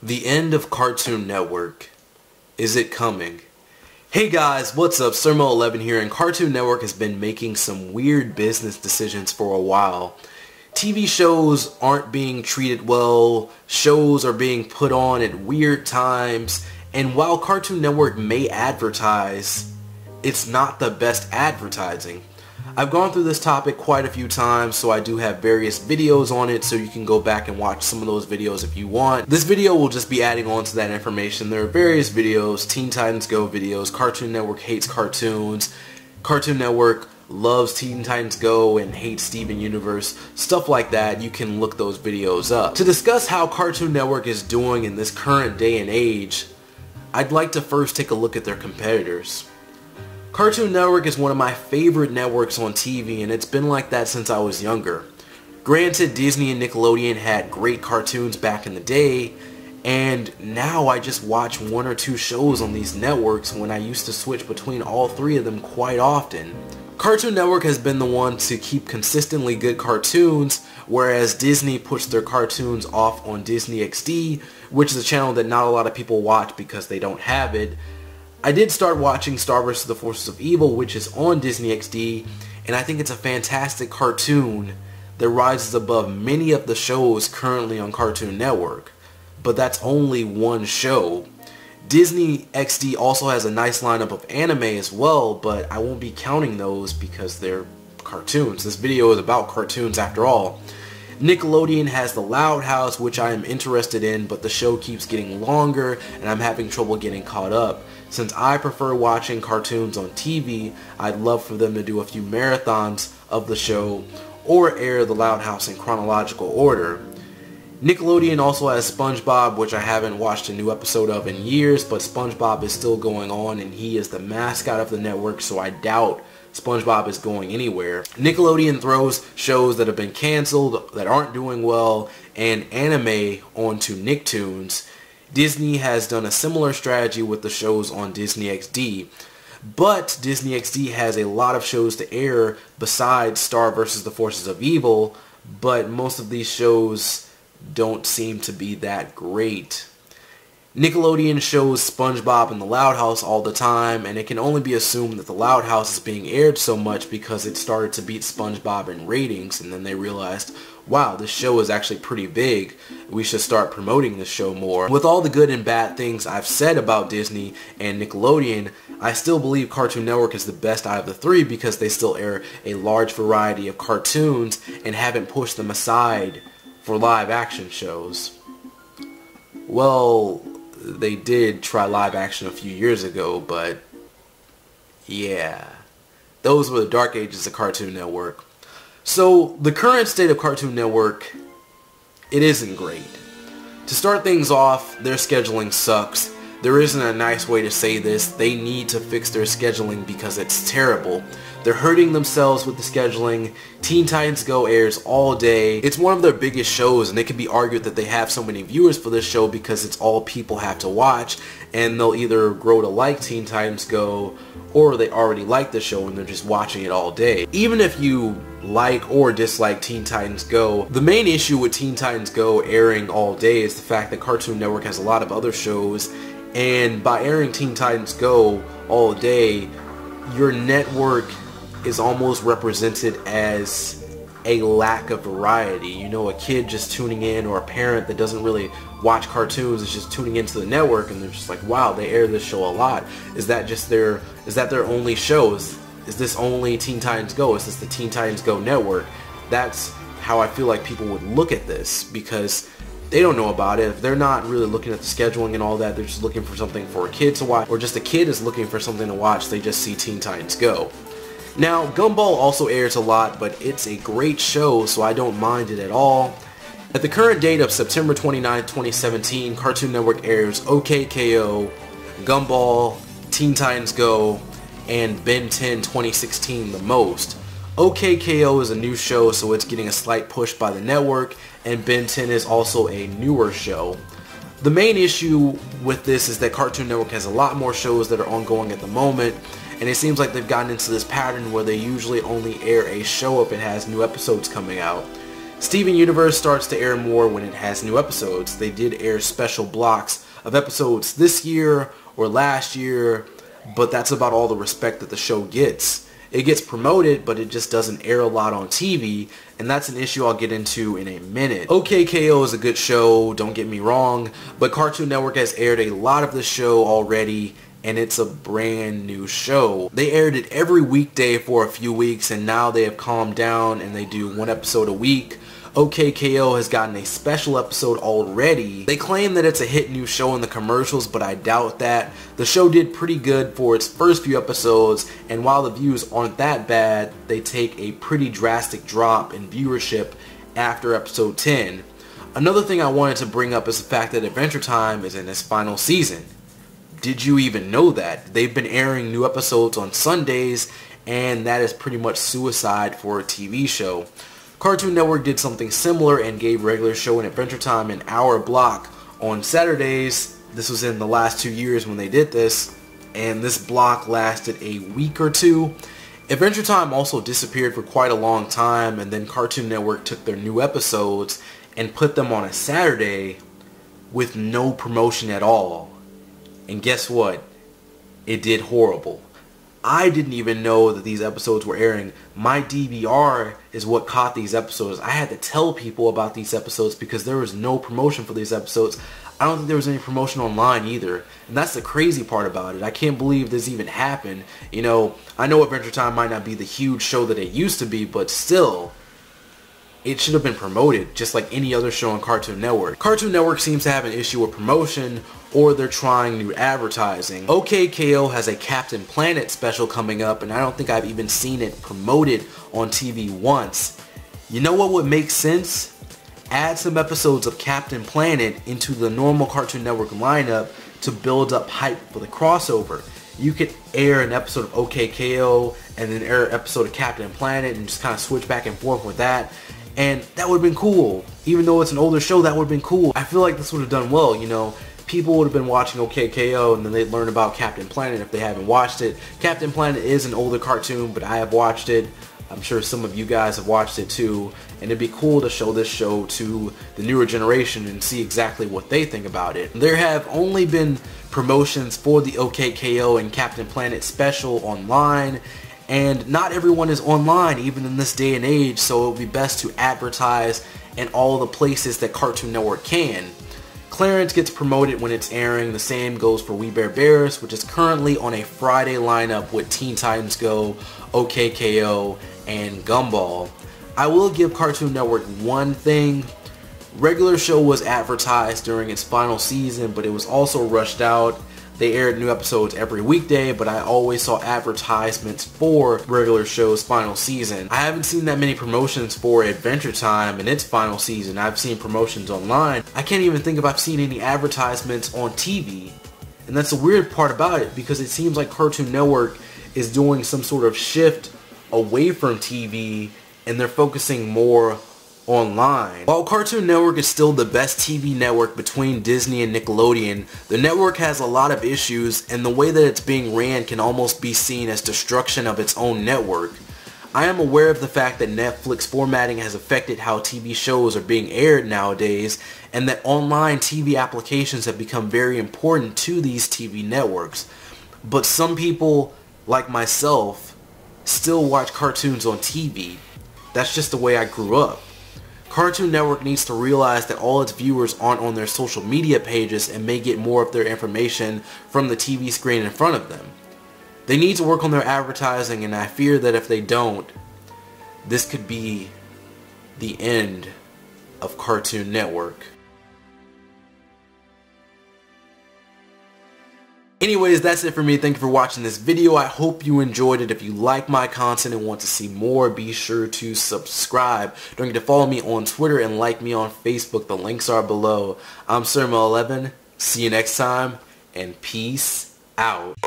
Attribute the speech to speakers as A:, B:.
A: The end of Cartoon Network. Is it coming? Hey guys, what's up? Sermo11 here, and Cartoon Network has been making some weird business decisions for a while. TV shows aren't being treated well, shows are being put on at weird times, and while Cartoon Network may advertise, it's not the best advertising. I've gone through this topic quite a few times, so I do have various videos on it, so you can go back and watch some of those videos if you want. This video will just be adding on to that information. There are various videos, Teen Titans Go videos, Cartoon Network hates cartoons, Cartoon Network loves Teen Titans Go and hates Steven Universe, stuff like that. You can look those videos up. To discuss how Cartoon Network is doing in this current day and age, I'd like to first take a look at their competitors. Cartoon Network is one of my favorite networks on TV, and it's been like that since I was younger. Granted, Disney and Nickelodeon had great cartoons back in the day, and now I just watch one or two shows on these networks when I used to switch between all three of them quite often. Cartoon Network has been the one to keep consistently good cartoons, whereas Disney puts their cartoons off on Disney XD, which is a channel that not a lot of people watch because they don't have it. I did start watching Star vs. the Forces of Evil, which is on Disney XD, and I think it's a fantastic cartoon that rises above many of the shows currently on Cartoon Network. But that's only one show. Disney XD also has a nice lineup of anime as well, but I won't be counting those because they're cartoons. This video is about cartoons after all. Nickelodeon has The Loud House, which I am interested in, but the show keeps getting longer and I'm having trouble getting caught up. Since I prefer watching cartoons on TV, I'd love for them to do a few marathons of the show or air The Loud House in chronological order. Nickelodeon also has SpongeBob, which I haven't watched a new episode of in years, but SpongeBob is still going on and he is the mascot of the network, so I doubt SpongeBob is going anywhere. Nickelodeon throws shows that have been canceled, that aren't doing well, and anime onto Nicktoons. Disney has done a similar strategy with the shows on Disney XD. But Disney XD has a lot of shows to air besides Star vs. the Forces of Evil, but most of these shows don't seem to be that great. Nickelodeon shows SpongeBob and The Loud House all the time, and it can only be assumed that The Loud House is being aired so much because it started to beat SpongeBob in ratings, and then they realized, wow, this show is actually pretty big. We should start promoting this show more. With all the good and bad things I've said about Disney and Nickelodeon, I still believe Cartoon Network is the best out of the three because they still air a large variety of cartoons and haven't pushed them aside for live action shows. Well, they did try live action a few years ago, but yeah, those were the dark ages of Cartoon Network. So the current state of Cartoon Network, it isn't great. To start things off, their scheduling sucks. There isn't a nice way to say this. They need to fix their scheduling because it's terrible. They're hurting themselves with the scheduling. Teen Titans Go airs all day. It's one of their biggest shows, and it can be argued that they have so many viewers for this show because it's all people have to watch, and they'll either grow to like Teen Titans Go or they already like the show and they're just watching it all day. Even if you like or dislike Teen Titans Go, the main issue with Teen Titans Go airing all day is the fact that Cartoon Network has a lot of other shows, and by airing Teen Titans Go all day, your network is almost represented as a lack of variety. You know, a kid just tuning in or a parent that doesn't really watch cartoons is just tuning into the network and they're just like, wow, they air this show a lot. Is that their only shows? Is this only Teen Titans Go? Is this the Teen Titans Go network? That's how I feel like people would look at this because they don't know about it. If they're not really looking at the scheduling and all that, they're just looking for something for a kid to watch, or just a kid is looking for something to watch, they just see Teen Titans Go. Now, Gumball also airs a lot, but it's a great show, so I don't mind it at all. At the current date of September 29, 2017, Cartoon Network airs OKKO, Gumball, Teen Titans Go, and Ben 10 2016 the most. OKKO is a new show, so it's getting a slight push by the network, and Ben 10 is also a newer show. The main issue with this is that Cartoon Network has a lot more shows that are ongoing at the moment, and it seems like they've gotten into this pattern where they usually only air a show if it has new episodes coming out. Steven Universe starts to air more when it has new episodes. They did air special blocks of episodes this year or last year, but that's about all the respect that the show gets. It gets promoted, but it just doesn't air a lot on TV, and that's an issue I'll get into in a minute. OKKO is a good show, don't get me wrong, but Cartoon Network has aired a lot of the show already, and it's a brand new show. They aired it every weekday for a few weeks, and now they have calmed down and they do one episode a week. OKKO has gotten a special episode already. They claim that it's a hit new show in the commercials, but I doubt that. The show did pretty good for its first few episodes, and while the views aren't that bad, they take a pretty drastic drop in viewership after episode 10. Another thing I wanted to bring up is the fact that Adventure Time is in its final season. Did you even know that? They've been airing new episodes on Sundays, and that is pretty much suicide for a TV show. Cartoon Network did something similar and gave regular show and Adventure Time an hour block on Saturdays. This was in the last 2 years when they did this, and this block lasted a week or two. Adventure Time also disappeared for quite a long time, and then Cartoon Network took their new episodes and put them on a Saturday with no promotion at all. And guess what? It did horrible. I didn't even know that these episodes were airing. My DVR is what caught these episodes. I had to tell people about these episodes because there was no promotion for these episodes. I don't think there was any promotion online either. And that's the crazy part about it. I can't believe this even happened. You know, I know Adventure Time might not be the huge show that it used to be, but still, it should have been promoted just like any other show on Cartoon Network. Cartoon Network seems to have an issue with promotion, or they're trying new advertising. OKKO has a Captain Planet special coming up, and I don't think I've even seen it promoted on TV once. You know what would make sense? Add some episodes of Captain Planet into the normal Cartoon Network lineup to build up hype for the crossover. You could air an episode of OKKO and then air an episode of Captain Planet and just kind of switch back and forth with that. And that would have been cool. Even though it's an older show, that would have been cool. I feel like this would have done well, you know. People would have been watching OKKO and then they'd learn about Captain Planet if they haven't watched it. Captain Planet is an older cartoon, but I have watched it. I'm sure some of you guys have watched it too. And it'd be cool to show this show to the newer generation and see exactly what they think about it. There have only been promotions for the OKKO and Captain Planet special online. And not everyone is online even in this day and age, so it would be best to advertise in all the places that Cartoon Network can. Clarence gets promoted when it's airing. The same goes for We Bare Bears, which is currently on a Friday lineup with Teen Titans Go, OKKO, and Gumball. I will give Cartoon Network one thing. Regular show was advertised during its final season, but it was also rushed out. They aired new episodes every weekday, but I always saw advertisements for regular show's final season. I haven't seen that many promotions for Adventure Time in its final season. I've seen promotions online. I can't even think if I've seen any advertisements on TV. And that's the weird part about it, because it seems like Cartoon Network is doing some sort of shift away from TV, and they're focusing more online. While Cartoon Network is still the best TV network between Disney and Nickelodeon, the network has a lot of issues, and the way that it's being ran can almost be seen as destruction of its own network. I am aware of the fact that Netflix formatting has affected how TV shows are being aired nowadays, and that online TV applications have become very important to these TV networks. But some people, like myself, still watch cartoons on TV. That's just the way I grew up. Cartoon Network needs to realize that all its viewers aren't on their social media pages and may get more of their information from the TV screen in front of them. They need to work on their advertising, and I fear that if they don't, this could be the end of Cartoon Network. Anyways, that's it for me. Thank you for watching this video. I hope you enjoyed it. If you like my content and want to see more, be sure to subscribe. Don't forget to follow me on Twitter and like me on Facebook. The links are below. I'm Surma11. See you next time, and peace out.